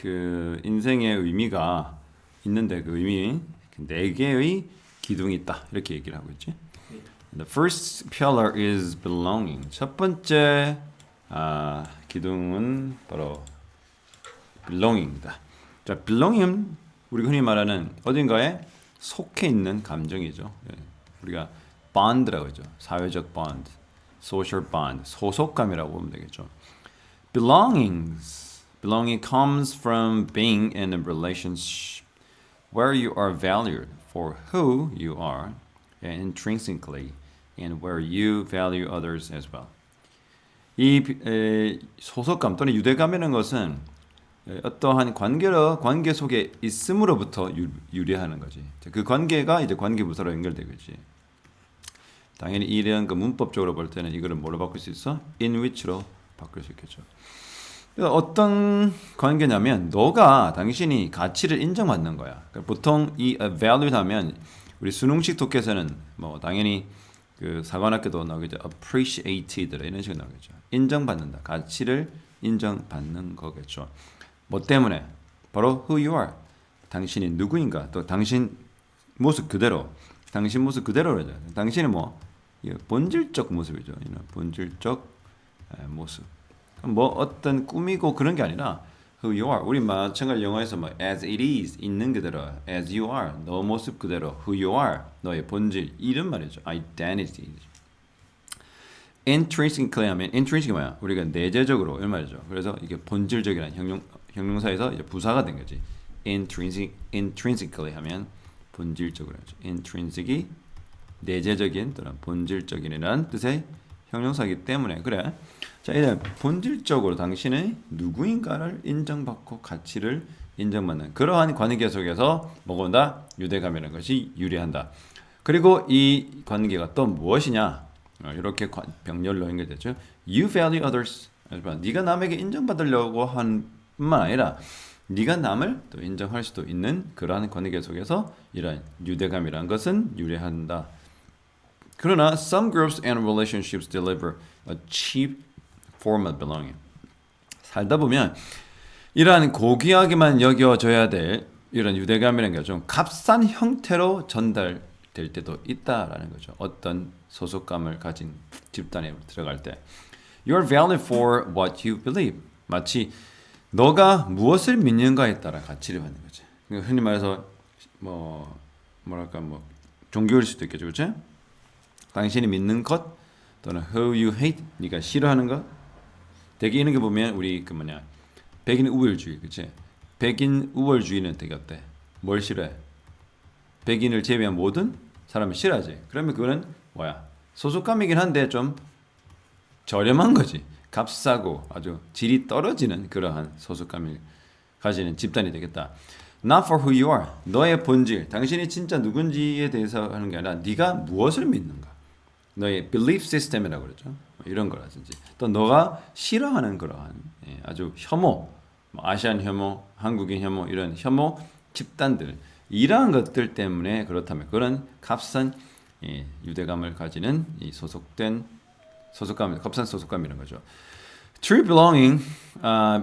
그 인생의 의미가 있는데 그 의미 네 개의 기둥이 있다 이렇게 얘기를 하고 있지. The first pillar is belonging. 첫 번째 기둥은 바로 belonging입니다. 자, belonging 우리가 흔히 말하는 어딘가에 속해 있는 감정이죠. 예. 우리가 bond라고 하죠. 사회적 bond, social bond, 소속감이라고 보면 되겠죠. Belonging comes from being in a relationship where you are valued for who you are intrinsically and where you value others as well. 이 소속감 또는 유대감이라는 것은 어떠한 관계 속에 있음으로부터 유래하는 거지. 그 관계가 이제 관계부서로 연결되겠지. 당연히 이런 그 문법적으로 볼 때는 이거를 뭐로 바꿀 수 있어? in which로 바꿀 수 있겠죠. 어떤 관계냐면 당신이 가치를 인정받는 거야. 그러니까 보통 이 valued 하면 우리 수능식 독해에서는 뭐 당연히 그 사관학교도 나오겠죠. appreciated 이런 식으로 나오겠죠. 인정받는다. 가치를 인정받는 거겠죠. 뭐 때문에? 바로 who you are. 당신이 누구인가? 또 당신 모습 그대로. 당신 모습 그대로죠. 당신이 뭐 본질적 모습이죠. 본질적 모습. 뭐 어떤 꾸미고 그런 게 아니라 who you are. 우리 마찬가지 영어에서 뭐 as it is 있는 그대로, as you are 너 모습 그대로, who you are 너의 본질 이런 말이죠. identity. intrinsically 하면 intrinsic이 뭐야? 우리가 내재적으로 이런 말이죠. 그래서 이게 본질적이라는 형용사에서 이제 부사가 된 거지. intrinsically 하면 본질적으로 하죠. intrinsic이 내재적인 또는 본질적인이라는 뜻의 형용사이기 때문에 그래. 자, 이제 본질적으로 당신의 누구인가를 인정받고 가치를 인정받는 그러한 관계 속에서 뭐가 온다? 유대감이라는 것이 유래한다. 그리고 이 관계가 또 무엇이냐? 이렇게 병렬로 연결되죠. You value others. 네가 남에게 인정받으려고 한 뿐만 아니라 네가 남을 또 인정할 수도 있는 그러한 관계 속에서 이런 유대감이라는 것은 유래한다. 그러나 some groups and relationships deliver a cheap form of belonging. 살다 보면 이러한 고귀하게만 여겨져야 될 이런 유대감이라는 게 좀 값싼 형태로 전달될 때도 있다라는 거죠. 어떤 소속감을 가진 집단에 들어갈 때 You are valued for what you believe. 마치 너가 무엇을 믿는가에 따라 가치를 받는 거지. 그러니까 흔히 말해서 뭐랄까 종교일 수도 있겠죠, 그렇지? 당신이 믿는 것 또는 who you hate, 네가 싫어하는 것. 되게 이런 게 보면 우리 백인 우월주의, 그렇지? 백인 우월주의는 되게 어때? 뭘 싫어해? 백인을 제외한 모든 사람을 싫어하지. 그러면 그거는 뭐야? 소속감이긴 한데 좀 저렴한 거지. 값싸고 아주 질이 떨어지는 그러한 소속감을 가지는 집단이 되겠다. Not for who you are. 너의 본질, 당신이 진짜 누군지에 대해서 하는 게 아니라 네가 무엇을 믿는가. 너의 belief system이라고 그러죠. 이런 거라든지 또 너가 싫어하는 그러한 아주 혐오, 아시안 혐오, 한국인 혐오 이런 혐오 집단들 이러한 것들 때문에 그렇다면 그런 값싼 유대감을 가지는 이 소속된 소속감, 값싼 소속감이라는 거죠. True belonging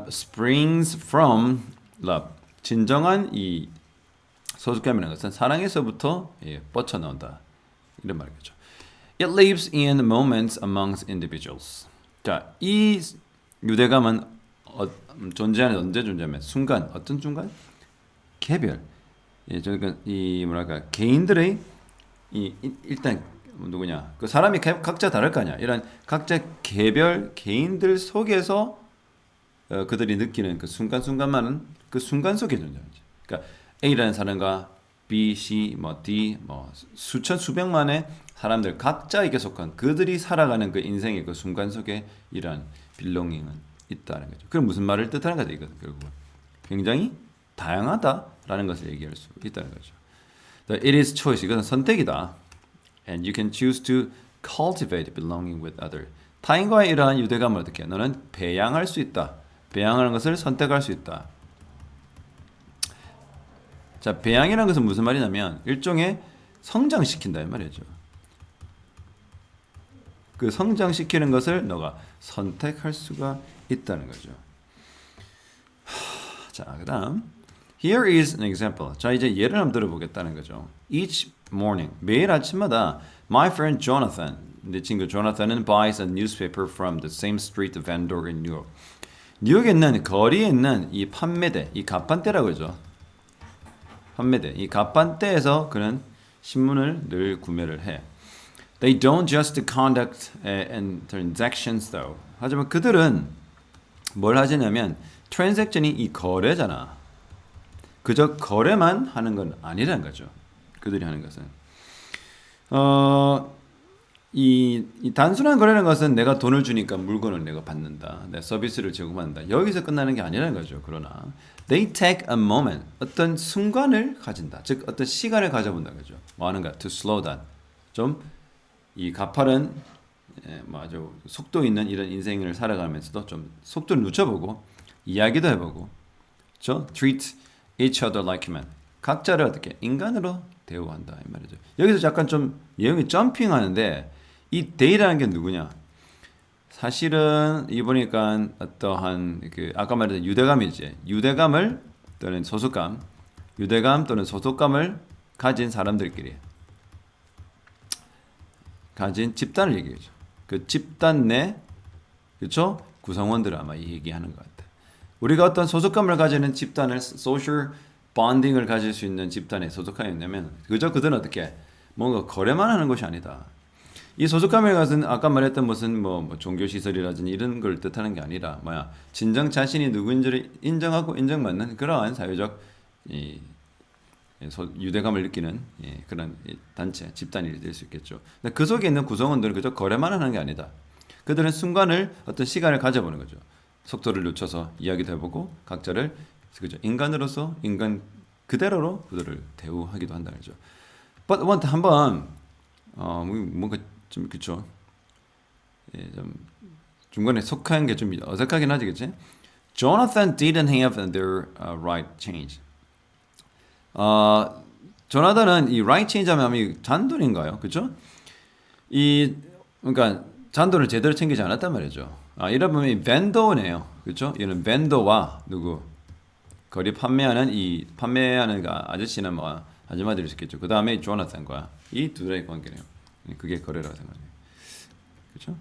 springs from love. 진정한 이 소속감이라는 것은 사랑에서부터 뻗쳐나온다. 이런 말이죠. It lives in moments amongst individuals. 자, 이 유대감은 존재하는 언제 존재하면 순간 어떤 순간? 개별. 그러니까 이 개인들의 일단 누구냐? 그 사람이 각자 다를 거 아니야. 이런 각자 개별 개인들 속에서 그들이 느끼는 그 순간순간만은 그 순간 속에 존재하지. 그러니까 A라는 사람과 B, C, D, 수천 수백만의 사람들 각자에게 속한 그들이 살아가는 그 인생의 그 순간 속에 이러한 belonging은 있다는 거죠. 그럼 무슨 말을 뜻하는 거죠? 이것은 결국은 굉장히 다양하다라는 것을 얘기할 수 있다는 거죠. It is choice. 이것은 선택이다. And you can choose to cultivate belonging with others. 타인과의 이러한 유대감을 어떻게 해? 너는 배양할 수 있다. 배양하는 것을 선택할 수 있다. 자, 배양이라는 것은 무슨 말이냐면 일종의 성장시킨다 이 말이죠. 그 성장시키는 것을 너가 선택할 수가 있다는 거죠. 자, 그다음 Here is an example. 자, 이제 예를 한번 들어보겠다는 거죠. Each morning, 매일 아침마다 my friend Jonathan, 내 친구 Jonathan은 buys a newspaper from the same street vendor in New York. 뉴욕에 있는 거리에 있는 이 판매대, 이 갑판대라고 그러죠. 판매대, 이 갑판대에서 그는 신문을 늘 구매를 해. They don't just conduct transactions though. 하지만 그들은 뭘 하시냐면 트랜잭션이 이 거래잖아. 그저 거래만 하는 건 아니라는 거죠. 그들이 하는 것은 이 단순한 거래라는 것은 내가 돈을 주니까 물건을 내가 받는다. 내 서비스를 제공한다. 여기서 끝나는 게 아니라는 거죠. 그러나 they take a moment. 어떤 순간을 가진다. 즉 어떤 시간을 가져본다는 거죠. 뭐 하는가? To slow down. 좀 이 가파른 아주 속도 있는 이런 인생을 살아가면서도 좀 속도를 늦춰보고 이야기도 해보고 그렇죠? Treat each other like human. 각자를 어떻게 인간으로 대우한다 이 말이죠. 여기서 약간 좀 내용이 점핑하는데 이 they라는 게 누구냐? 사실은 이 보니까 어떠한 그 아까 말했던 유대감이지. 유대감을 또는 소속감, 유대감 또는 소속감을 가진 사람들끼리 가진 집단을 얘기하죠. 그 집단 내 그렇죠? 구성원들을 아마 얘기하는 것 같아. 우리가 어떤 소속감을 가지는 집단을 social bonding을 가질 수 있는 집단에 소속하였냐면 그저 그들은 어떻게 뭔가 거래만 하는 것이 아니다. 이 소속감에 가진 아까 말했던 무슨 뭐 종교 시설이라든지 이런 걸 뜻하는 게 아니라 뭐야 진정 자신이 누구인지를 인정하고 인정받는 그러한 사회적 유대감을 느끼는 그런 단체 집단이 될 수 있겠죠. 근데 그 속에 있는 구성원들은 그저 거래만 하는 게 아니다. 그들은 순간을 어떤 시간을 가져보는 거죠. 속도를 늦춰서 이야기도 해보고 각자를 그죠 인간으로서 인간 그대로로 그들을 대우하기도 한다는 거죠. But 한번 뭔가 좀 그렇죠. 좀 중간에 속한 게 좀 어색하긴 하지, 그치? Jonathan didn't have their right change. 조나단은 이 right change 하면 잔돈인가요, 그렇죠? 그러니까 잔돈을 제대로 챙기지 않았단 말이죠. 이러 보면 이 vendor네요, 그렇죠? 이는 vendor와 누구 거리 판매하는 이 판매하는 아저씨는 뭐 아줌마들일 수 있겠죠. 그 다음에 조나단과 이 둘의 관계네요. 그게 거래라고 생각해요. 그렇죠?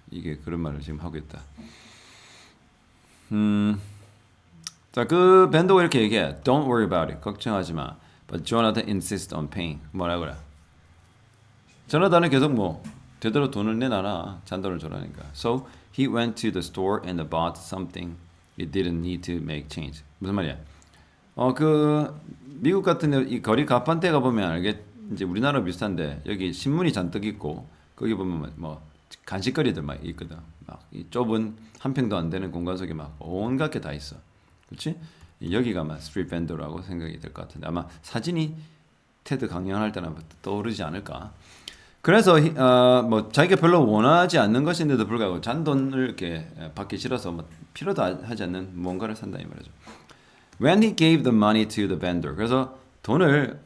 이게 그런 말을 지금 하고 있다. 자, 그 밴드가 이렇게 얘기해. Don't worry about it. 걱정하지 마. But Jonathan insists on paying. 뭐라 그래? 조나단은 계속 뭐 되도록 돈을 내놔라. 잔돈을 줘라니까. So he went to the store and bought something he didn't need to make change. 무슨 말이야? 그 미국 같은 이 거리 가판대 보면 알겠. 이제 우리나라 비슷한데 여기 신문이 잔뜩 있고 거기 보면 뭐 간식거리들 막 있거든. 막 이 좁은 한 평도 안 되는 공간 속에 막 온갖 게 다 있어. 그렇지? 여기가 아마 스트리트 밴더라고 생각이 될 것 같은데 아마 사진이 테드 강연할 때나 떠오르지 않을까. 그래서 뭐 자기가 별로 원하지 않는 것인데도 불구하고 잔돈을 이렇게 받기 싫어서 뭐 필요도 하지 않는 뭔가를 산다 이 말이죠. When he gave the money to the vendor, 그래서 돈을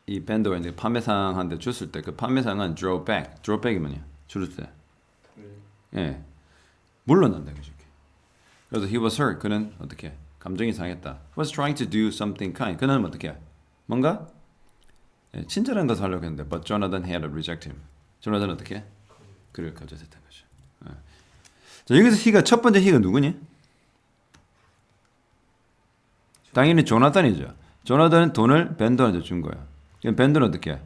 이 밴더가 판매상한테 줬을 때 그 판매상은 draw back이 뭐냐? 줄을 때. 예. 물러난다 그죠. 그래서 he was hurt. 그는 어떻게? 감정이 상했다. Was trying to do something kind. 그는 어떻게? 뭔가 친절한 것을 하려고 했는데 but Jonathan had to reject him. 조나단 어떻게? 그를 거절했다는 거죠. 자, 여기서 첫 번째 he가 누구니? 당연히 조나단이죠. 조나단은 돈을 밴더한테 준 거야. 밴더는 어떻게?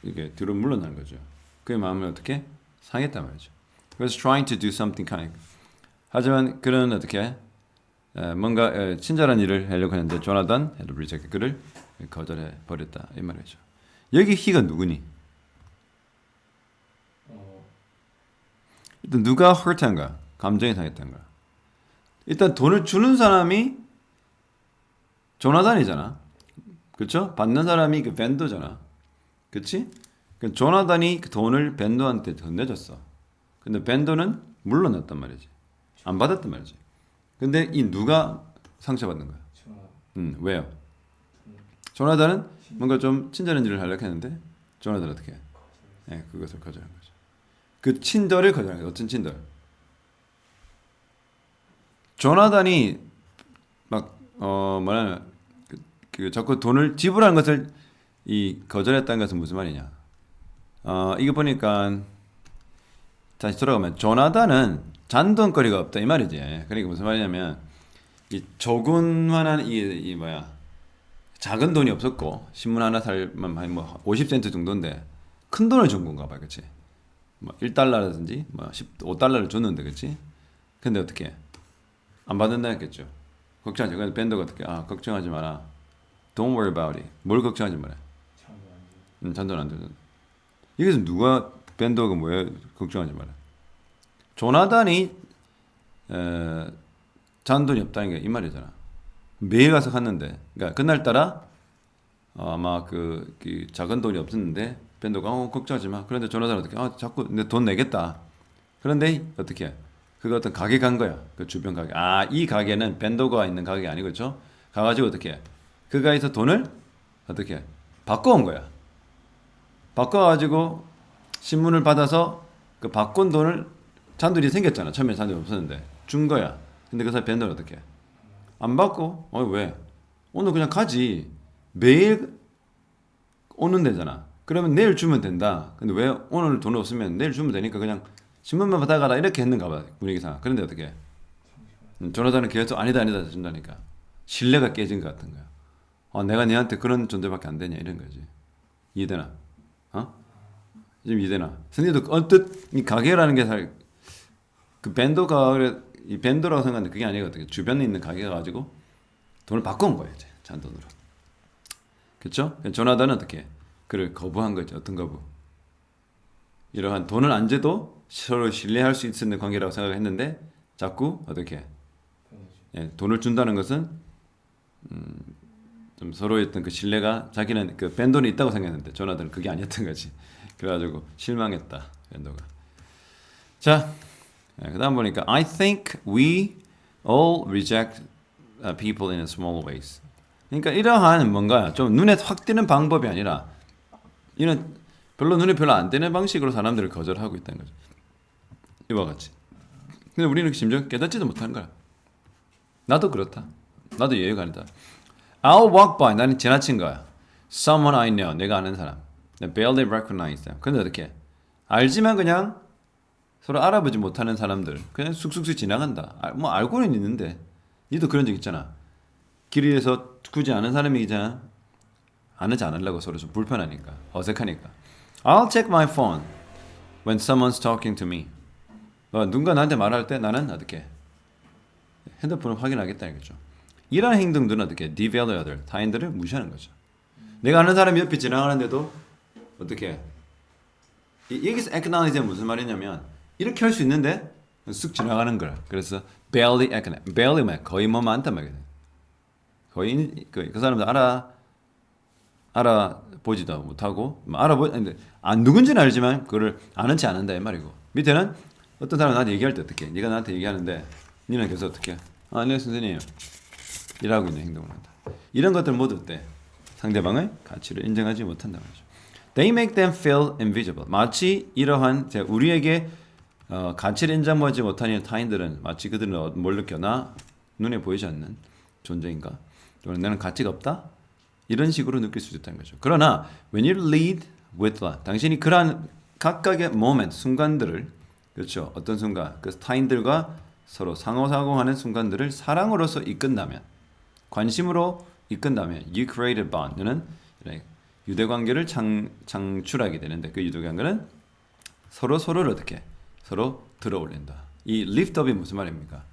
이게 뒤로 물러나는 거죠. 그의 마음을 어떻게? 상했단 말이죠. Was trying to do something kind. 하지만 그는 어떻게? 뭔가 친절한 일을 하려고 했는데 조나단 had rejected. 그를 거절해 버렸다 이 말이죠. 여기 he가 누구니? 일단 누가 hurt한가? 감정이 상했던가? 일단 돈을 주는 사람이 조나단이잖아. 그렇죠? 받는 사람이 그 밴더잖아. 그렇지? 그 조나단이 그 돈을 밴더한테 건네줬어. 근데 밴더는 물러났단 말이지. 안 받았단 말이지. 근데 이 누가 상처받는 거야? 왜요? 조나단은 뭔가 좀 친절한 일을 하려고 했는데 조나단은 어떻게 해? 그것을 거절한 거죠. 그 친절을 거절한 거죠. 어떤 친절? 조나단이 막 뭐냐 자꾸 돈을 지불하는 것을 거절했다는 것은 무슨 말이냐? 이거 보니까 다시 돌아가면 조나단은 잔돈거리가 없다 이 말이지. 그러니까 무슨 말이냐면 이 조금만한 이 뭐야 작은 돈이 없었고 신문 하나 살만 뭐 50센트 정도인데 큰 돈을 준 건가 봐, 그렇지? 뭐 1달러라든지 뭐 5달러를 줬는데, 그렇지? 근데 어떻게 안 받는다 했겠죠. 걱정하지. 그래서 밴드가 어떻게 걱정하지 마라. Don't worry about it. 뭘 걱정하지 마라. 잔돈 안 돼. 이게 누가 밴드가 뭐야? 걱정하지 마라. 조나단이 잔돈이 없다는 게 이 말이잖아. 매일 가서 갔는데, 그러니까 그날따라 아마 그 작은 돈이 없었는데 밴드가 걱정하지 마. 그런데 조나단은 어떻게 자꾸 내 돈 내겠다. 그런데 어떻게 그거 어떤 가게 간 거야. 그 주변 가게. 이 가게는 밴드가 있는 가게 아니고, 그렇죠? 가가지고 어떻게 그 가게에서 돈을 어떻게 바꿔온 거야. 바꿔가지고 신문을 받아서 그 바꾼 돈을 잔돈이 생겼잖아. 처음에 잔돈이 없었는데 준 거야. 근데 그 사람 밴드는 어떻게 안 받고 왜? 오늘 그냥 가지. 매일 오는 데잖아. 그러면 내일 주면 된다. 근데 왜 오늘 돈 없으면 내일 주면 되니까 그냥 신문만 받아가라 이렇게 했는가 봐, 분위기상. 그런데 어떻게 조나단은 계속 아니다 준다니까. 신뢰가 깨진 것 같은 거야. 내가 너한테 그런 존재밖에 안 되냐 이런 거지. 이해되나? 지금 이해되나? 선생님도 언뜻 이 가게라는 게 그 밴드가 이 밴드라고 생각하는데 그게 아니거든요. 주변에 있는 가게가 가지고 돈을 바꾼 거예요, 이제 잔돈으로. 그렇죠? 조나단은 어떻게 그를 거부한 거죠. 어떤 거부? 이러한 돈을 안 줘도 서로 신뢰할 수 있는 관계라고 생각했는데 자꾸 어떻게 돈을 준다는 것은 좀 서로의 어떤 그 신뢰가 자기는 그 밴드는 있다고 생각했는데 조나단은 그게 아니었던 거지. 그래가지고 실망했다 밴드가. 자, 그다음 보니까 I think we all reject people in small ways. 그러니까 이러한 뭔가 좀 눈에 확 띄는 방법이 아니라 이런 눈에 별로 안 띄는 방식으로 사람들을 거절하고 있다는 거죠. 이와 같이. 근데 우리는 심지어 깨닫지도 못하는 거야. 나도 그렇다. 나도 예외가 아니다. I'll walk by. 나는 지나친 거야. Someone I know. 내가 아는 사람. barely recognize them. 근데 어떻게? 알지만 그냥 서로 알아보지 못하는 사람들 그냥 쑥쑥 지나간다. 뭐 알고는 있는데 니도 그런 적 있잖아. 길에서 굳이 아는 사람이잖아. 아는지 안 하려고 서로 좀 불편하니까 어색하니까. I'll check my phone when someone's talking to me. 누군가 나한테 말할 때 나는 어떻게 핸드폰을 확인하겠다는 거죠. 이런 행동들은 어떻게 devalue other, 타인들을 무시하는 거죠. 내가 아는 사람이 옆에 지나가는데도 어떻게 여기서 acknowledge는 무슨 말이냐면 이렇게 할 수 있는데 쓱 지나가는 거야. 그래서 barely acknowledge, barely만 거의 뭐 많단 말이야. 거의 그 사람들 알아보지도 못하고 알아보는데 누군지는 알지만 그거를 아는지 않는다 이 말이고. 밑에는 어떤 사람 나한테 얘기할 때 어떻게? 네가 나한테 얘기하는데 니는 계속 어떻게? 네 선생님 일하고 있는 행동을 한다. 이런 것들 모두 어때? 상대방의 가치를 인정하지 못한다는 거죠. They make them feel invisible. 마치 이러한 우리에게 가치를 인정하지 못하는 타인들은 마치 그들은 뭘 느껴? 나 눈에 보이지 않는 존재인가? 또는 나는 가치가 없다? 이런 식으로 느낄 수 있다는 거죠. 그러나 when you lead with love, 당신이 그러한 각각의 moment, 순간들을 그렇죠. 어떤 순간 그 타인들과 서로 상호작용하는 순간들을 사랑으로서 이끈다면, 관심으로 이끈다면 you create a bond. 너는 유대관계를 창출하게 되는데 그 유대관계는 서로를 어떻게? 서로 들어올린다. 이 lift up이 무슨 말입니까?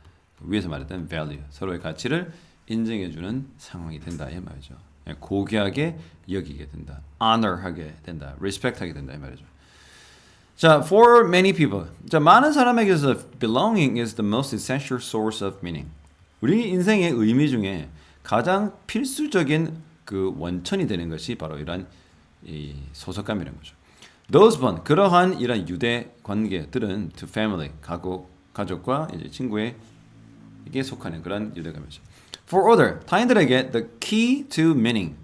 위에서 말했던 value, 서로의 가치를 인정해주는 상황이 된다 이 말이죠. 고귀하게 여기게 된다, honor하게 된다, respect하게 된다 이 말이죠. 자, for many people, 자 많은 사람에게서 belonging is the most essential source of meaning. 우리 인생의 의미 중에 가장 필수적인 그 원천이 되는 것이 바로 이러한 이 소속감이라는 거죠. Those bond, 그러한 이런 유대 관계들은 to family, 가족과 이제 친구에게 속하는 그런 유대감이죠. For other, 타인들에게 the key to meaning,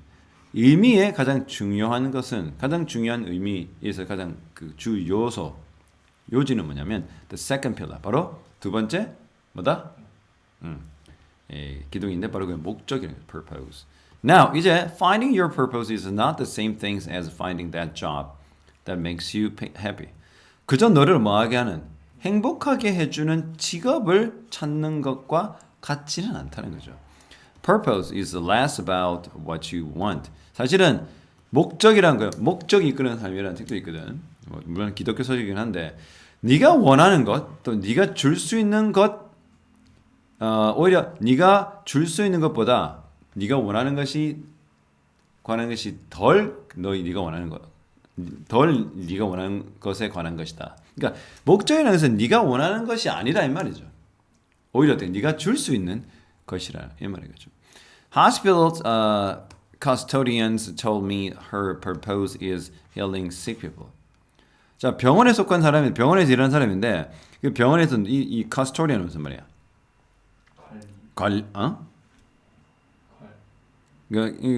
의미의 가장 중요한 것은 가장 중요한 의미에서 가장 그 주 요소, 요지는 뭐냐면 the second pillar, 바로 두 번째 뭐다? 기둥인데 바로 그 목적이라는 거예요. purpose. Now 이제 finding your purpose is not the same thing as finding that job that makes you happy. 그저 너를 뭐하게 하는 행복하게 해주는 직업을 찾는 것과 같지는 않다는 거죠. Purpose is less about what you want. 사실은 목적이란 거예요. 목적이 이끄는 삶이라는 책도 있거든. 물론 기독교 서적이긴 한데 네가 원하는 것, 또 네가 줄 수 있는 것, 오히려 네가 줄 수 있는 것보다 네가 원하는 것이 관한 것이 네가 원하는 것, 덜 네가 원하는 것에 관한 것이다. 그러니까 목적이라는 것은 네가 원하는 것이 아니라 이 말이죠. 오히려 네가 줄 수 있는 것이라 이 말이죠. Hospital custodians told me her purpose is healing sick people. 자, 병원에 속한 사람이 병원에서 일하는 사람인데 그 병원에서 이 custodian은 무슨 말이야?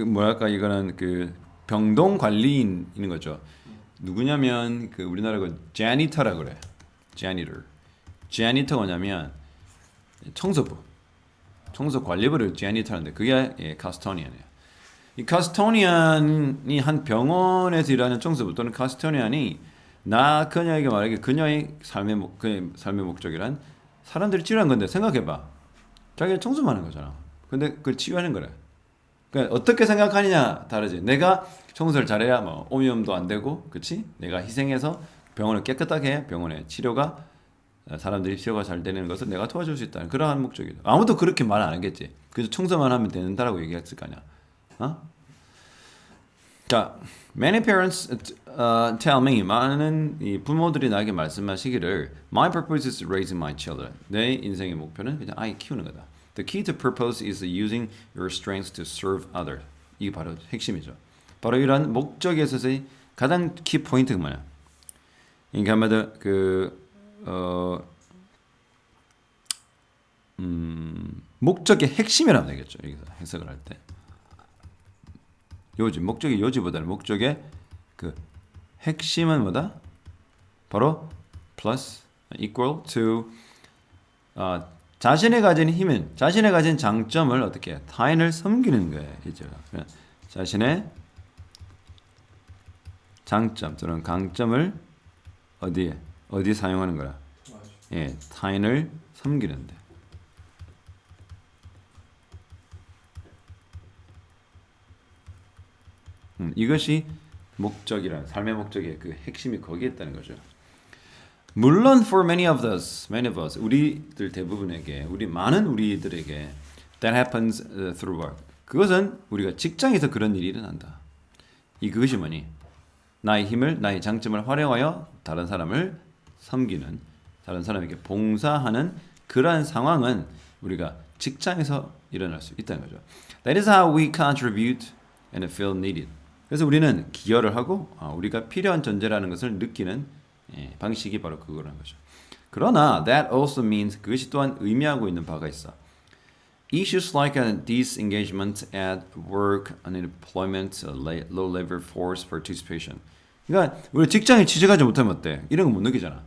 뭐랄까 이거는 그 병동 관리인인 거죠. 누구냐면 그 우리나라 그 janitor라고 그래. janitor가 뭐냐면 청소 관리부를 janitor인데 그게 custodian이에요. 이 custodian이 한 병원에서 일하는 청소부 또는 custodian이 그녀에게 말하기 그녀의 삶의 목적이란 사람들이 치료하는 건데 생각해봐. 자기가 청소만 하는 거잖아. 근데 그걸 치유하는 거래. 그러니까 어떻게 생각하느냐 다르지. 내가 청소를 잘해야 뭐 오염도 안 되고, 그렇지? 내가 희생해서 병원을 깨끗하게 해. 병원의 사람들이 치료가 잘 되는 것을 내가 도와줄 수 있다는 그러한 목적이다. 아무도 그렇게 말 안 하겠지. 그래서 청소만 하면 된다라고 얘기했을 거 아니야. 자, many parents tell me 많은 이 부모들이 나에게 말씀하시기를 my purpose is raising my children. 내 인생의 목표는 그냥 아이 키우는 거다. The key to purpose is using your strengths to serve others. 이게 바로 핵심이죠. 바로 이런 목적에 있어서의 가장 키 포인트가 뭐냐? 그러니까 한마디로 목적의 핵심이라면 되겠죠. 여기서 해석을 할 때. 목적의 요지보다는 목적의 그 핵심은 뭐다? 바로 plus equal to 자신의 가진 힘은 자신의 가진 장점을 어떻게 해? 타인을 섬기는 거예요. 자신의 장점 또는 강점을 어디에 사용하는 거야? 타인을 섬기는데. 이것이 삶의 목적의 그 핵심이 거기에 있다는 거죠. 물론 for many of us, 우리들 대부분에게, 많은 우리들에게 that happens through work. 그것은 우리가 직장에서 그런 일이 일어난다. 그것이 뭐니? 나의 힘을, 나의 장점을 활용하여 다른 사람을 섬기는, 다른 사람에게 봉사하는 그러한 상황은 우리가 직장에서 일어날 수 있다는 거죠. That is how we contribute and feel needed. 그래서 우리는 기여를 하고 우리가 필요한 존재라는 것을 느끼는 방식이 바로 그거라는 거죠. 그러나 that also means 그것이 또한 의미하고 있는 바가 있어. Issues like disengagement at work, unemployment, low labor force participation. 그러니까 우리 직장에 취직하지 못하면 어때? 이런 거 못 느끼잖아.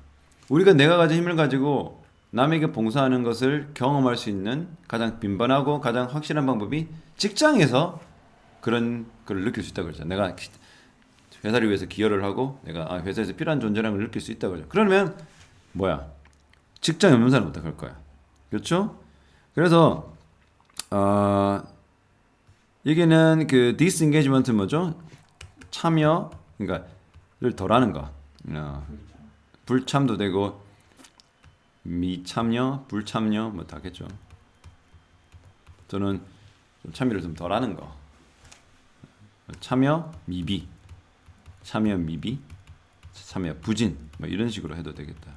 우리가 내가 가진 힘을 가지고 남에게 봉사하는 것을 경험할 수 있는 가장 빈번하고 가장 확실한 방법이 직장에서 그런 걸 느낄 수 있다고 그러죠. 내가 회사를 위해서 기여를 하고 내가 회사에서 필요한 존재라는 걸 느낄 수 있다고 그러죠. 그러면 뭐야? 직장에 없는 사람은 어떡할 거야? 그렇죠? 그래서 여기는 그 disengagement 뭐죠? 참여, 그러니까를 덜하는 거. 불참도 되고 미참여, 불참여 뭐 다겠죠. 저는 좀 참여를 좀 덜하는 거. 참여 미비, 참여 부진 뭐 이런 식으로 해도 되겠다.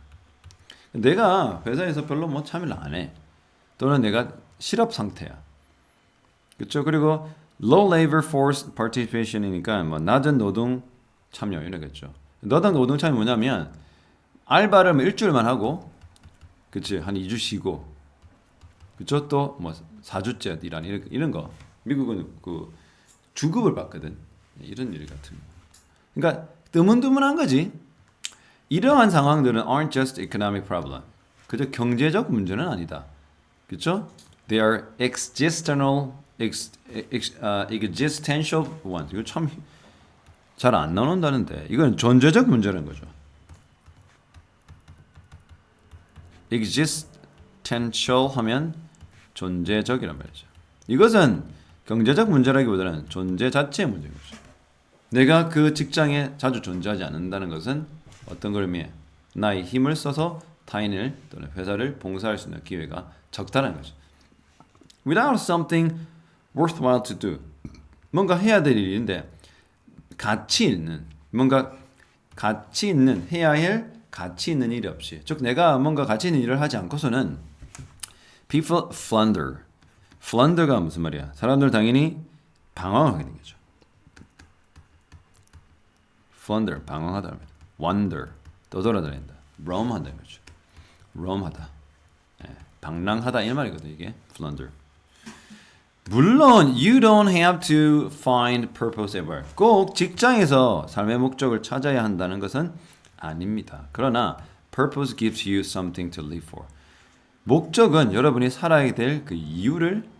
내가 회사에서 별로 뭐 참여를 안 해. 또는 내가 실업 상태야. 그렇죠? 그리고 low labor force participation이니까 뭐 낮은 노동 참여 이러겠죠. 낮은 노동 참여 뭐냐면 알바를 뭐 일주일만 하고, 그렇지? 한 2주 쉬고, 그렇죠? 또 뭐 4주째 일하는 이런 거. 미국은 그 주급을 받거든. 이런 일 같은 거. 그러니까 뜨문뜨문한 거지. 이러한 상황들은 aren't just economic problem. 그저 경제적 문제는 아니다. 그렇죠? They are existential ones. 이거 참 잘 안 나온다는데 이건 존재적 문제라는 거죠. existential 하면 존재적이란 말이죠. 이것은 경제적 문제라기보다는 존재 자체의 문제인 거죠. 내가 그 직장에 자주 존재하지 않는다는 것은 어떤 걸 의미해? 나의 힘을 써서 타인을 또는 회사를 봉사할 수 있는 기회가 적다는 거죠. Without something worthwhile to do. 뭔가 해야 될 일인데 가치 있는 뭔가 가치 있는 해야 할 가치 있는 일이 없이 즉 내가 뭔가 가치 있는 일을 하지 않고서는 people flounder. flounder가 무슨 말이야? 사람들 당연히 방황하게 된 거죠. flounder 방황하다. wander 떠돌아다닌다. roam 한다는 거죠. roam하다. 예, 방랑하다 이 말이거든 이게 flounder. 물론 you don't have to find purpose ever. 꼭 직장에서 삶의 목적을 찾아야 한다는 것은 아닙니다. 그러나 purpose gives you something to live for. 목적은 여러분이 살아야 될 그 이유를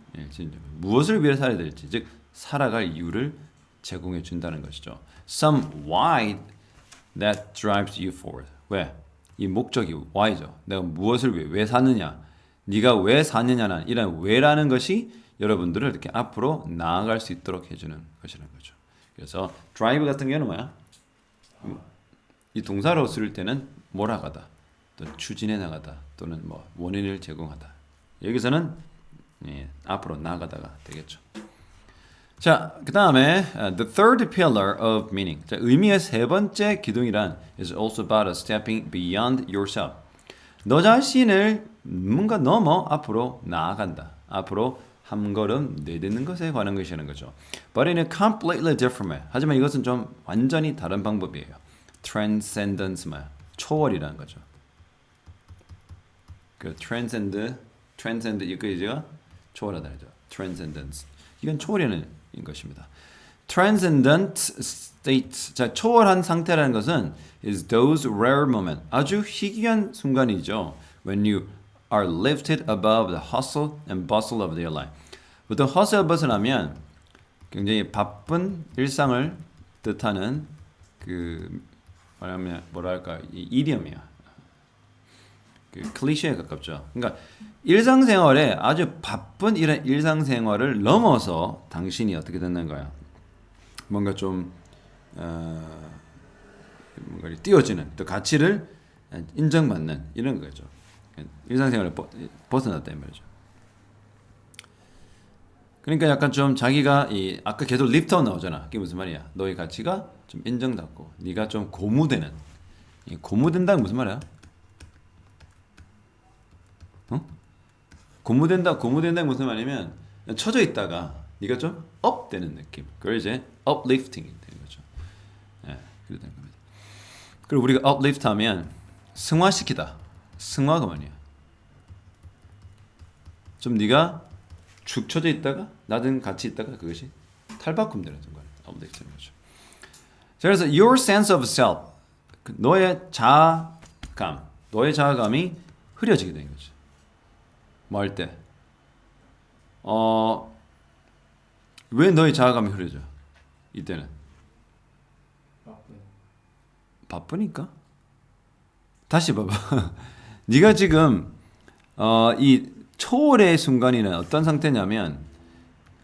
무엇을 위해 살아야 될지 즉 살아갈 이유를 제공해 준다는 것이죠. Some why that drives you forward. 왜? 이 목적이 why죠. 내가 무엇을 위해 왜 사느냐. 네가 왜 사느냐는 이런 왜라는 것이 여러분들을 이렇게 앞으로 나아갈 수 있도록 해주는 것이라는 거죠. 그래서 drive 같은 경우는 뭐야? 이 동사로 쓸 때는 몰아가다, 또 추진해 나가다, 또는 뭐 원인을 제공하다. 여기서는 앞으로 나아가다가 되겠죠. 자, 그 다음에 the third pillar of meaning. 자, 의미의 세 번째 기둥이란 is also about stepping beyond yourself. 너 자신을 뭔가 넘어 앞으로 나아간다. 앞으로 한 걸음 내딛는 것에 관한 것이라는 거죠. But in a completely different way. 하지만 이것은 좀 완전히 다른 방법이에요. Transcendence 뭐야? 초월이라는 거죠. 그 transcend 이거죠. 초월하다는 거죠. Transcendence. 이건 초월이라는 것입니다. Transcendent state. 자, 초월한 상태라는 것은 is those rare moments. 아주 희귀한 순간이죠. When you are lifted above the hustle and bustle of their life. 보통 hustle and bustle 하면 굉장히 바쁜 일상을 뜻하는 그 뭐랄까 이 이디엄이야. 그 클리셰에 가깝죠. 그러니까 일상생활에 아주 바쁜 이런 일상생활을 넘어서 당신이 어떻게 됐는 거야? 뭔가 좀 뭔가 띄워지는 또 가치를 인정받는 이런 거죠. 일상생활을 벗어났다 이 말이죠. 그러니까 약간 좀 자기가 아까 계속 리프트업 나오잖아. 그게 무슨 말이야? 너의 가치가 좀 인정받고 네가 좀 고무되는. 고무된다는 무슨 말이야? 고무된다는 무슨 말이냐면 처져 있다가 네가 좀 업되는 느낌. 그걸 이제 uplifting 되는 거죠. 예, 그렇게 되는 겁니다. 그리고 우리가 uplift 하면 승화시키다. 승화가 뭐냐? 좀 네가 축 처져 있다가 낮은 가치 있다가 그것이 탈바꿈되는 순간 uplift는 거죠. 자, 그래서 your sense of self, 너의 자아감이 흐려지게 되는 거죠. 뭐 할 때? 왜 너의 자아감이 흐려져? 이때는 바쁘니까. 다시 봐봐. 네가 지금 이 초월의 순간이는 어떤 상태냐면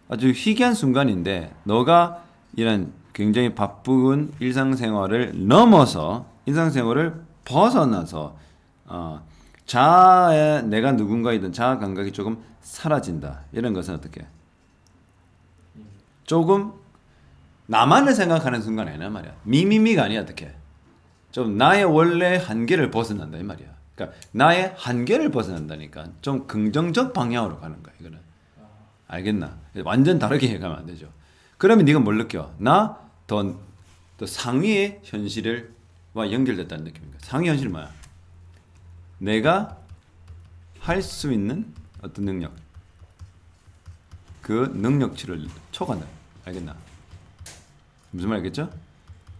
아주 희귀한 순간인데 너가 이런 굉장히 바쁜 일상생활을 넘어서 일상생활을 벗어나서 자아의 내가 누군가이든 자아 감각이 조금 사라진다. 이런 것은 어떻게? 조금 나만을 생각하는 순간 아니란 말이야. 미미미가 아니야. 어떻게? 좀 나의 원래 한계를 벗어난다 이 말이야. 그러니까 나의 한계를 벗어난다니까 좀 긍정적 방향으로 가는 거야. 이거는 알겠나? 완전 다르게 가면 안 되죠. 그러면 네가 뭘 느껴? 나 더 상위의 현실과 연결됐다는 느낌인가? 상위 현실은 뭐야? 내가 할 수 있는 어떤 능력, 그 능력치를 초과한다. 알겠나? 무슨 말 알겠죠?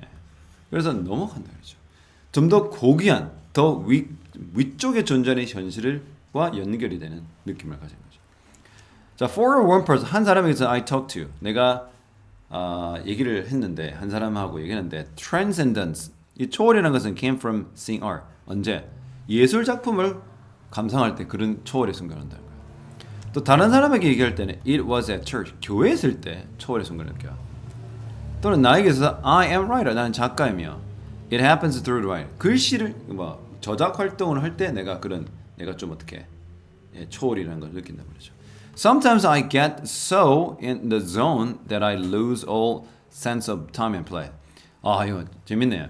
네. 그래서 넘어간다 그러죠. 좀 더 고귀한, 더 위쪽에 존재하는 현실과 연결이 되는 느낌을 가진 거죠. 자, for one person 한 사람에게서 I talked to 내가 얘기를 했는데 한 사람하고 얘기했는데 transcendence 이 초월이라는 것은 came from seeing art 언제 예술 작품을 감상할 때 그런 초월의 순간을 한다는 거야. 또 다른 사람에게 얘기할 때는 it was at church 교회에 있을 때 초월의 순간을 느껴. 또는 나에게 있어서 I am writer 나는 작가이며 it happens through writing 글씨를 뭐 저작 활동을 할 때 내가 좀 어떻게 초월이라는 걸 느낀단 말이죠. Sometimes I get so in the zone that I lose all sense of time and place. 이거 재밌네요.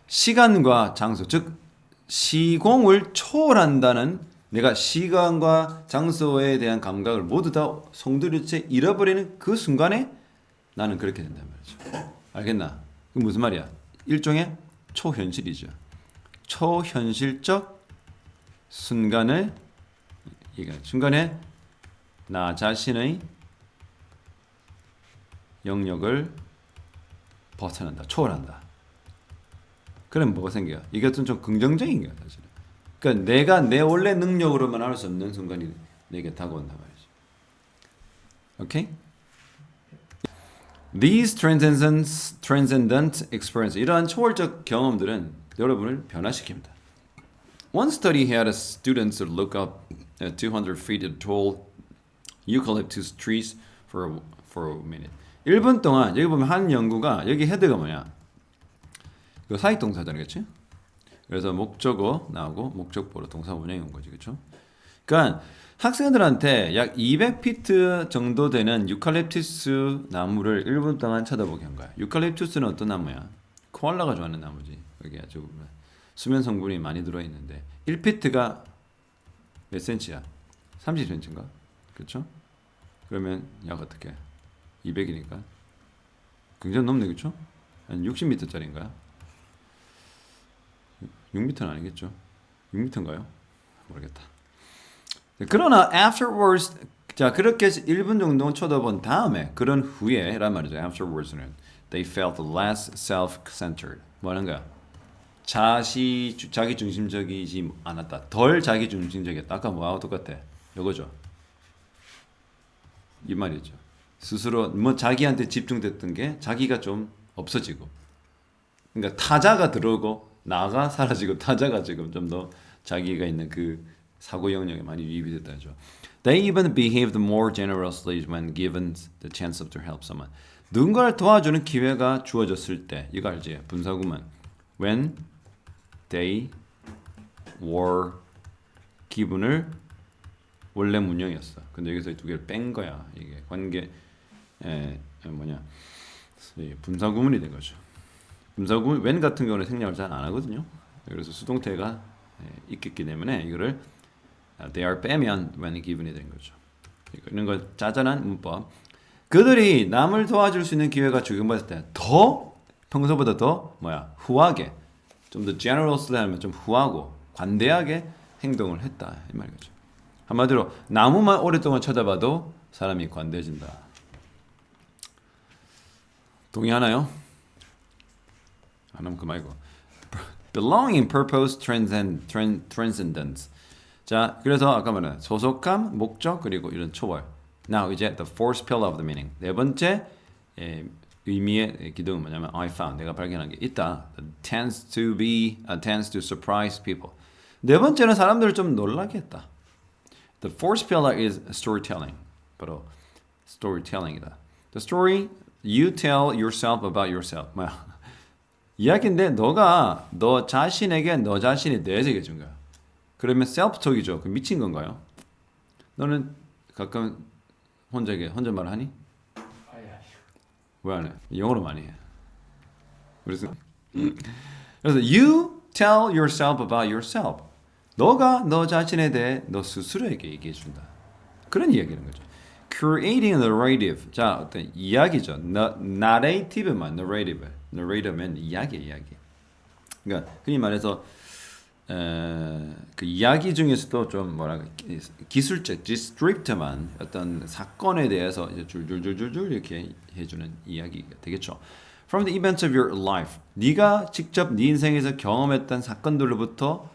시간과 장소, 즉 시공을 초월한다는 내가 시간과 장소에 대한 감각을 모두 다 송두리째 잃어버리는 그 순간에 나는 그렇게 된단 말이죠. 알겠나? 그 무슨 말이야? 일종의 초현실이죠. 초현실적 순간에 나 자신의 영역을 벗어난다, 초월한다. 그럼 뭐가 생겨요? 이것은 좀 긍정적인 거야, 사실은. 그러니까 내가 내 원래 능력으로만 할 수 없는 순간이 내게 다가온단 말이죠. 오케이? These transcendent experience 이러한 초월적 경험들은 여러분을 변화시킵니다. One study had students look up at 200 feet tall eucalyptus trees for a minute. 1분 동안 여기 보면 한 연구가 여기 헤드가 뭐냐? 이거 사익동사잖아요, 그렇지? 그래서 목적어 나오고 목적보로 동사 원형이 온 거지, 그렇죠? 그러니까 학생들한테 약 200피트 정도 되는 유칼립투스 나무를 1분 동안 쳐다보게 한 거야. 유칼립투스는 어떤 나무야? 코알라가 좋아하는 나무지. 여기 아주 수면 성분이 많이 들어 있는데 1피트가 몇 센치야? 30cm인가? 그렇죠? 그러면 약 어떻게? 200이니까 굉장히 높네, 그렇죠? 한 60m짜리인가요? 6m는 아니겠죠? 6m인가요? 모르겠다. 그러나 afterwards 자 그렇게 1분 정도 쳐다본 다음에 그런 후에란 말이죠. afterwards는 they felt less self-centered. 뭐 하는 거야? 자기 중심적이지 않았다. 덜 자기 중심적이었다. 아까 뭐하고 똑같아? 요거죠. 이 말이죠. 스스로 뭐 자기한테 집중됐던 게 자기가 좀 없어지고, 그러니까 타자가 들어오고 나가 사라지고 타자가 지금 좀 더 자기가 있는 그 사고 영역에 많이 유입이 됐다죠. They even behaved more generously when given the chance to help someone. 누군가를 도와주는 기회가 주어졌을 때, 이거 알지? 분사구문. When they were 기분을 원래 문형이었어. 근데 여기서 두 개를 뺀 거야. 이게 관계 분사구문이 된 거죠. 분사구문 when 같은 경우는 생략을 잘 안 하거든요. 그래서 수동태가 있겠기 때문에 이거를 they 빼면 when given이 된 거죠. 이런 거 짜잔한 문법. 그들이 남을 도와줄 수 있는 기회가 주어졌을 때 더 평소보다 더 후하게 좀 더 generously 하면 좀 후하고 관대하게 행동을 했다 이 말이죠. 한마디로 나무만 오랫동안 쳐다봐도 사람이 관대해진다. 동의하나요? 안 하면 그만이고. Belonging, purpose, transcendence. 자, 그래서 아까 말한 소속감, 목적 그리고 이런 초월. Now 이제 the fourth pillar of the meaning. 네 번째 의미의 기둥은 뭐냐면 I found 내가 발견한 게 있다. Tends to surprise people. 네 번째는 사람들을 좀 놀라게 했다. The fourth pillar is storytelling. 바로 storytelling이다. The story you tell yourself about yourself. 이야기인데 너가 너 자신에게 너 자신에 대해서 얘기해 준 거야. 그러면 self-talk이죠. 그 미친 건가요? 너는 가끔 혼잣말 하니? 왜 안 해? 영어로 많이 해. 그래서 you tell yourself about yourself. 너가 너 자신에 대해 너 스스로에게 얘기해 준다. 그런 이야기는 거죠. Creating a narrative. 자, 어떤 이야기죠. narrative만 narrative. narrator면 이야기. 그러니까 흔히 말해서 그 이야기 중에서도 좀 기술적, descript만 어떤 사건에 대해서 이제 줄줄줄줄 이렇게 해주는 이야기가 되겠죠. From the events of your life, 네가 직접 네 인생에서 경험했던 사건들로부터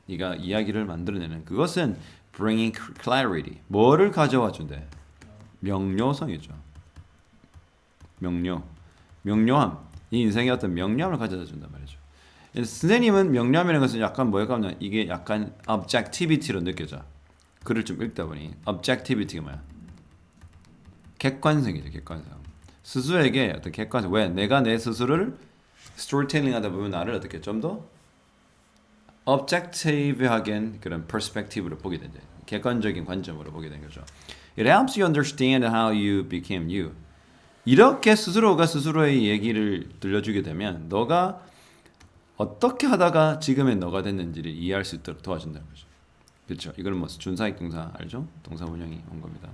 네가 이야기를 만들어내는 그것은 bringing clarity. 뭐를 가져와 준대? 명료성이죠. 명료함. 이 인생의 어떤 명료함을 가져다 준단 말이죠. 선생님은 명료함이라는 것은 약간 뭐랄까 하면 이게 약간 objectivity로 느껴져. 글을 좀 읽다 보니 objectivity가 뭐야? 객관성이죠. 객관성. 스스로에게 어떤 객관성. 왜? 내가 내 스스로를 스토리텔링 하다 보면 나를 어떻게 좀 더 objective하게 그런 perspective로 보게 되죠. 객관적인 관점으로 보게 된 거죠. It helps you understand how you became you. 이렇게 스스로가 스스로의 얘기를 들려주게 되면 너가 어떻게 하다가 지금의 너가 됐는지를 이해할 수 있도록 도와준다는 거죠. 그렇죠. 이거는 뭐 준사익 동사 알죠? 동사 원형이 온 겁니다.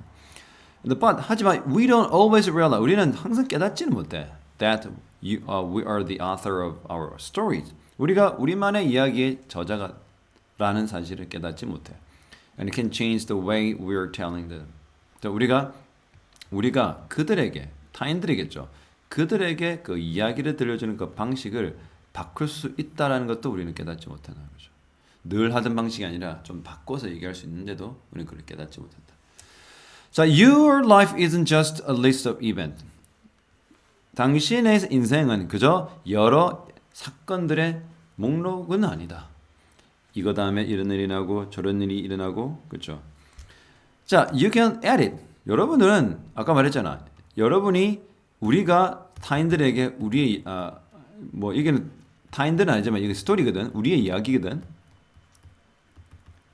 But 하지만 we don't always realize 우리는 항상 깨닫지는 못해 that we are the author of our stories. 우리가 우리만의 이야기의 저자라는 사실을 깨닫지 못해. And it can change the way we are telling them. 우리가 그들에게 타인들이겠죠. 그들에게 그 이야기를 들려주는 그 방식을 바꿀 수 있다라는 것도 우리는 깨닫지 못하는 거죠. 늘 하던 방식이 아니라 좀 바꿔서 얘기할 수 있는데도 우리는 그걸 깨닫지 못한다. 자, your life isn't just a list of events. 당신의 인생은 그저 여러 사건들의 목록은 아니다. 이거 다음에 이런 일이 일어나고 저런 일이 일어나고 그렇죠. 자, you can edit. 여러분들은 아까 말했잖아. 여러분이 우리가 타인들에게 우리의 뭐 이게는 타인들은 아니지만 이게 스토리거든. 우리의 이야기거든.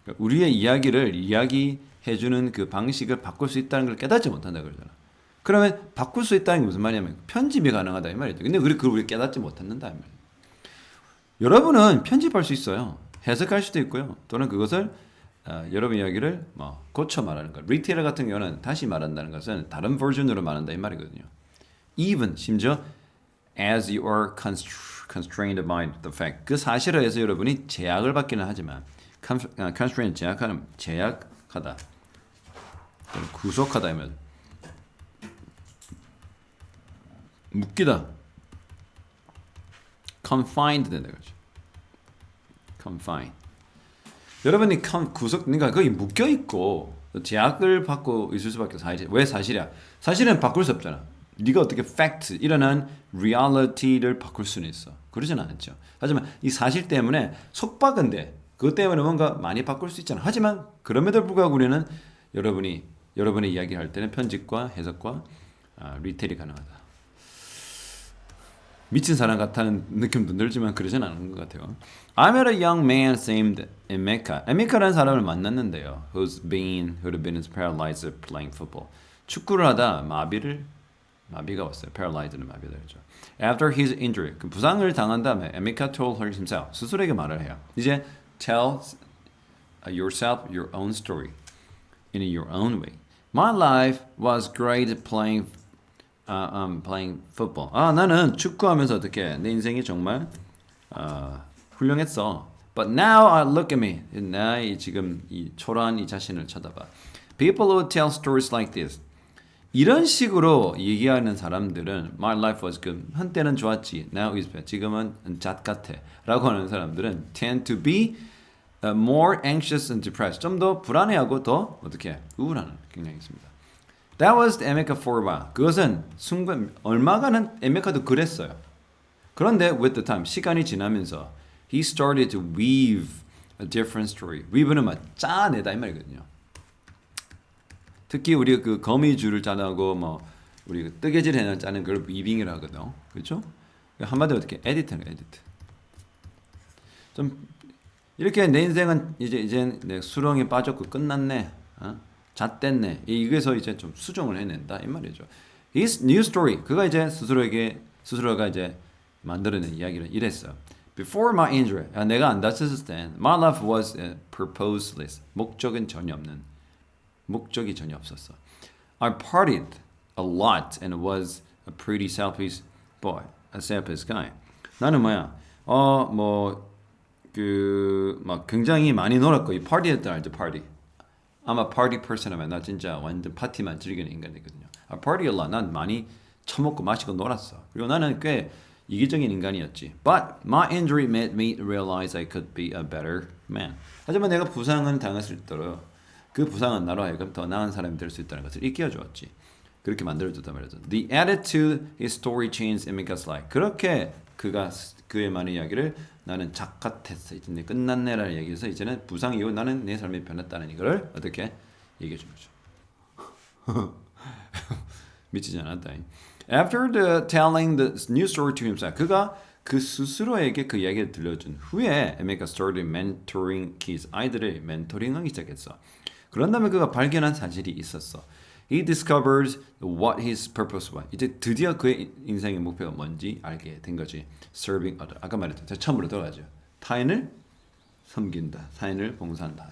그러니까 우리의 이야기를 이야기해주는 그 방식을 바꿀 수 있다는 걸 깨닫지 못한다 그러잖아. 그러면 바꿀 수 있다는 게 무슨 말이냐면 편집이 가능하다 이 말이죠. 근데 그걸 우리 깨닫지 못했는다 이 말이에요. 여러분은 편집할 수 있어요. 해석할 수도 있고요. 또는 그것을 여러분 이야기를 뭐 고쳐 말하는 것. 리테일러 같은 경우는 다시 말한다는 것은 다른 버전으로 말한다 이 말이거든요. Even 심지어 as you are constrained by the fact. 그 사실에 의해서 여러분이 제약을 받기는 하지만 constraint 제약하다. 구속하다 이면 묶이다. confined 된다 그러죠. confine. 여러분이 그러니까 거기 묶여 있고 제약을 받고 있을 수밖에 사실. 왜 사실이야? 사실은 바꿀 수 없잖아. 네가 어떻게 fact 일어난 reality를 바꿀 수는 있어. 그러진 않았죠. 하지만 이 사실 때문에 속박은데 그것 때문에 뭔가 많이 바꿀 수 있잖아. 하지만 그럼에도 불구하고 우리는 여러분의 이야기할 때는 편집과 해석과 리테일이 가능하다. 미친 사람 같다는 느낌도 들지만 그러진 않은 것 같아요. I met a young man named Emeka. 에메카라는 사람을 만났는데요. who'd been paralyzed playing football. 축구를 하다 마비가 왔어요. paralyzed는 마비다 그렇죠. After his injury, 그 부상을 당한 다음에 Emeka told her himself. 스스로에게 말을 해요. 이제 tell yourself your own story in your own way. My life was great playing football. 나는 축구하면서 어떻게 내 인생이 정말 훌륭했어. But now I look at me. 나의 지금 이 초라한 이 자신을 쳐다봐. People who tell stories like this. 이런 식으로 얘기하는 사람들은 My life was good. 한때는 좋았지. Now is bad. 지금은 잣 같아. 라고 하는 사람들은 tend to be more anxious and depressed. 좀 더 불안해하고 더 어떻게 우울한 경향이 있습니다. That was Emeka for a while. 그것은 순간 얼마간은 에메카도 그랬어요. 그런데 with the time 시간이 지나면서 he started to weave a different story. weave는 막 짜내다 이 말이거든요. 특히 우리 그 거미줄을 짜고 뭐 우리 뜨개질 해는 짜는 걸 위빙이라 하거든요. 그렇죠? 한마디로 어떻게 에디트는 에디트. 좀 이렇게 내 인생은 이제 내 수렁에 빠졌고 끝났네. 잣됐네. 이게서 이제 좀 수정을 해낸다 이 말이죠. His new story. 그가 이제 스스로가 이제 만들어낸 이야기를 이랬어요. Before my injury, 내가 안 다쳤을 땐 my life was purposeless. 목적이 전혀 없었어. I partied a lot and was a pretty selfish boy, a selfish guy. 나는 막 굉장히 많이 놀았고 이 파티했던 알죠 파티. 아마 party person 하면 나 진짜 완전 파티만 즐기는 인간이거든요. I party a lot. 난 많이 처먹고 마시고 놀았어. 그리고 나는 꽤 이기적인 인간이었지. But my injury made me realize I could be a better man. 하지만 내가 부상은 당했을 때로 그 부상은 나로 하여금 더 나은 사람이 될 수 있다는 것을 일깨워 주었지. 그렇게 만들어줬단 말이죠. The attitude his story changed Emika's life. 그렇게 그가 그의 많은 이야기를 나는 작같았어. 이제 끝났네라는 얘기에서 이제는 부상 이후 나는 내 삶이 변했다는 이거를 어떻게 얘기해 준 거죠. 미치지 않았다. After the telling the new story to himself, 그가 그 스스로에게 그 이야기를 들려준 후에 에메가 started mentoring kids, 아이들을 멘토링하기 시작했어. 그런 다음에 그가 발견한 사실이 있었어. He discovered what his purpose was. 이제 드디어 그의 인생의 목표가 뭔지 알게 된 거지. Serving other. 아까 말했죠. 제가 처음으로 들어가죠. 타인을 섬긴다. 타인을 봉사한다.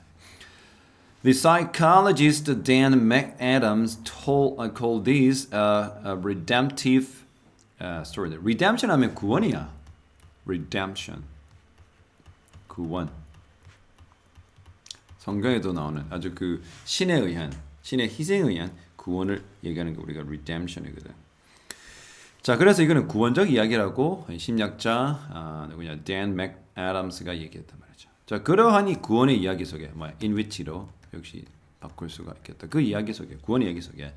The psychologist Dan McAdams called these a redemptive story. Redemption 하면 구원이야. Redemption. 구원. 성경에도 나오는 아주 그 신에 의한, 신의 희생에 의한 구원을 얘기하는 게 우리가 redemption이거든. 자, 그래서 이거는 구원적 이야기라고 심리학자 누구냐 Dan McAdams가 얘기했단 말이죠. 자, 그러한 이 구원의 이야기 속에 in which로 역시 바꿀 수가 있겠다. 그 이야기 속에 구원의 이야기 속에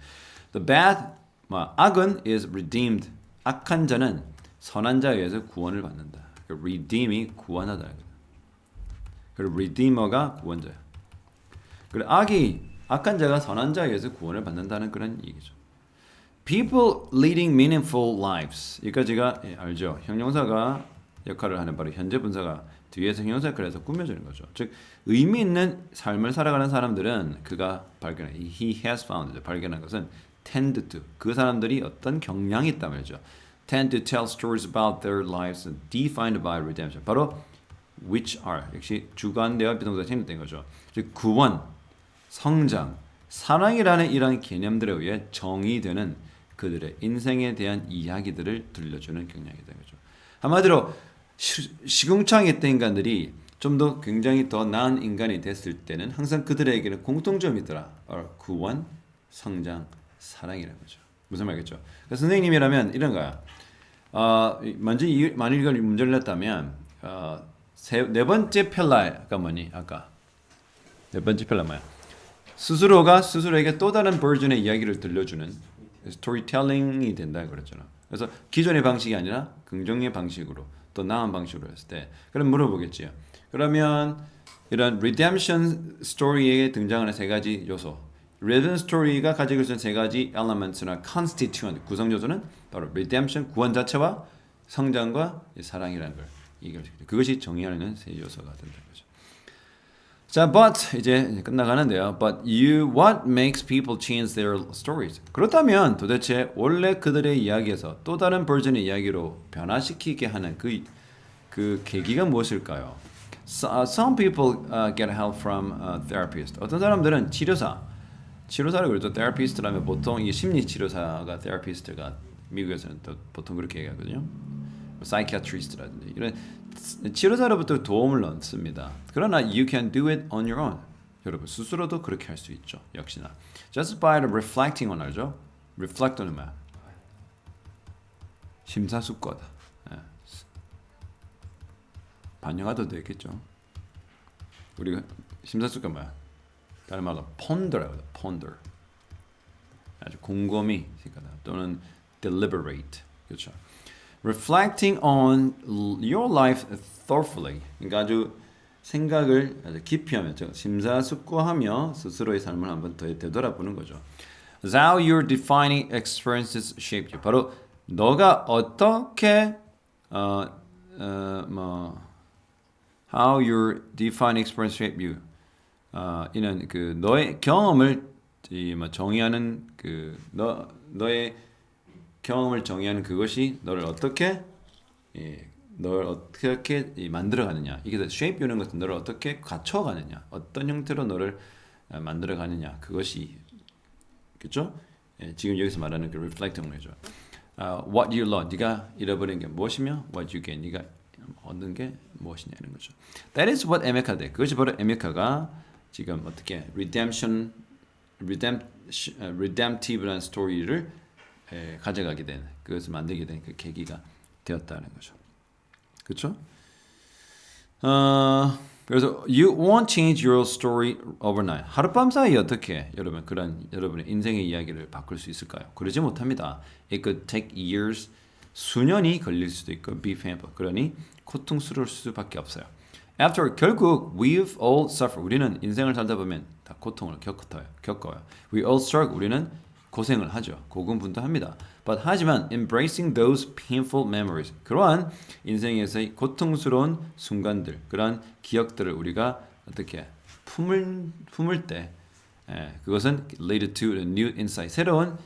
the bad 악은 is redeemed. 악한 자는 선한 자에 의해서 구원을 받는다. redeem이 구원하다. 그리고 redeemer가 구원자야. 그리고 악한 자가 선한 자에 의해서 구원을 받는다는 그런 얘기죠. People leading meaningful lives. 여기까지가 알죠. 형용사가 역할을 하는 바로 현재 분사가 뒤에서 형용사 역할을 해서 꾸며주는 거죠. 즉 의미 있는 삶을 살아가는 사람들은 그가 발견한 he has found 발견한 것은 tend to 그 사람들이 어떤 경향이 있단 말이죠. tend to tell stories about their lives defined by redemption. 바로 which are 역시 주관대와 비동사가 생략된 거죠. 즉 구원, 성장, 사랑이라는 이런 개념들에 의해 정의되는 그들의 인생에 대한 이야기들을 들려주는 경향이 되는 거죠. 한마디로 시궁창에 있던 인간들이 좀 더 굉장히 더 나은 인간이 됐을 때는 항상 그들에게는 공통점이 있더라. 구원, 성장, 사랑이라는 거죠. 무슨 말이겠죠? 그러니까 선생님이라면 이런 거야. 먼저 만일 이걸 문제를 냈다면 네 번째 펠라가 뭐니? 아까 네 번째 펠라 뭐야? 스스로가 스스로에게 또 다른 버전의 이야기를 들려주는 스토리텔링이 된다 그랬잖아. 그래서 기존의 방식이 아니라 긍정의 방식으로 또 나은 방식으로 했을 때 그럼 물어보겠지요. 그러면 이런 redemption 스토리에 등장하는 세 가지 요소, redemption 스토리가 가지고 있는 세 가지 elements나 constituent 구성 요소는 바로 redemption 구원 자체와 성장과 사랑이라는 걸 얘기할 수 있죠. 그것이 정의하는 세 요소가 된다는 거죠. 자, but 이제 끝나가는데요. But what makes people change their stories? 그렇다면 도대체 원래 그들의 이야기에서 또 다른 버전의 이야기로 변화시키게 하는 그 계기가 무엇일까요? Some people get help from a therapist. 어떤 사람들은 치료사라고 그러죠. therapist라면 보통 이 심리 치료사가 therapist가 미국에서는 또 보통 그렇게 얘기하거든요. psychiatrist라든지 이런 치료사로부터 도움을 얻습니다. 그러나 you can do it on your own. 여러분 스스로도 그렇게 할 수 있죠. 역시나 just by reflecting on 알죠? reflect는 뭐야? 심사숙고하다. 예. 반영하도 되겠죠. 우리가 심사숙고가 뭐야? 다른 말로 ponder라고 ponder. 아주 곰곰이 생각하다 또는 deliberate. 그렇죠. Reflecting on your life thoughtfully. 그러니까 아주 생각을 아주 깊이 하며 심사숙고하며 스스로의 삶을 한번 더 되돌아보는 거죠. That's how your defining experiences shaped you. 바로 너가 어떻게 how your defining experience shaped you. 이는 그 너의 경험을 정의하는 그 너의 경험을 정의하는 그것이 너를 어떻게 만들어가느냐. 이게 shape you는 것은 너를 어떻게 갖춰가느냐. 어떤 형태로 너를 만들어가느냐. 그것이 그렇죠? 지금 여기서 말하는 그 reflecting 거죠. What you lost. 네가 잃어버린 게 무엇이며 what you gain. 네가 얻는 게 무엇이냐는 거죠. That is what 에메카 돼. 그것이 바로 에메카가 지금 어떻게 redemptive라는 스토리를 가져가게 된 그것을 만들게 된 그 계기가 되었다는 거죠. 그렇죠? 그래서 you won't change your story overnight. 하룻밤 사이에 어떻게 여러분 그런 여러분의 인생의 이야기를 바꿀 수 있을까요? 그러지 못합니다. It could take years. 수년이 걸릴 수도 있고 be painful. 그러니 고통스러울 수밖에 없어요. After 결국 we've all suffered. 우리는 인생을 살다 보면 다 고통을 겪어요. We all struggle. 우리는 고생을 하죠. 고군분투합니다. But 하지만 embracing those painful memories. 그러한 인생에서의 고통스러운 순간들, 그러한 기억들을 우리가 어떻게 품을 때 그것은 lead to a new insight. 새로운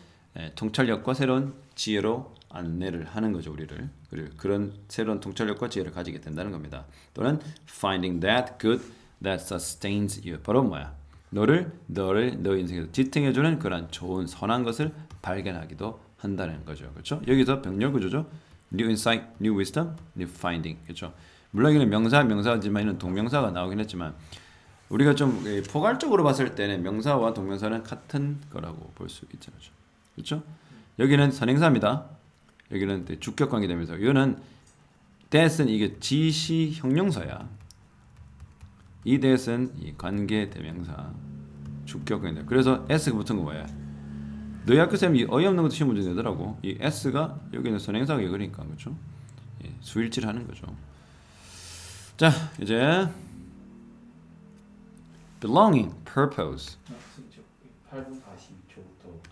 통찰력과 새로운 지혜로 안내를 하는 거죠, 우리를. 그리고 그런 새로운 통찰력과 지혜를 가지게 된다는 겁니다. 또는 finding that good that sustains you. 바로 뭐야? 너의 인생에서 지탱해주는 그런 좋은 선한 것을 발견하기도 한다는 거죠, 그렇죠? 여기서 병렬 구조죠. New insight, new wisdom, new finding, 그렇죠? 물론 여기는 명사지만 이는 동명사가 나오긴 했지만 우리가 좀 포괄적으로 봤을 때는 명사와 동명사는 같은 거라고 볼 수 있죠, 그렇죠? 여기는 선행사입니다. 여기는 주격 관계 되면서 이거는 that은 이게 지시 형용사야. 이 that은 이 관계 대명사 주격 관계. 그래서 s가 붙은 거 뭐야? 너희 학교 쌤이 어이없는 것도 시험 문제 내더라고. 이 s가 여기는 선행사가 그러니까 그렇죠? 예, 수일치를 하는 거죠. 자 이제 belonging, purpose. 8분 42초부터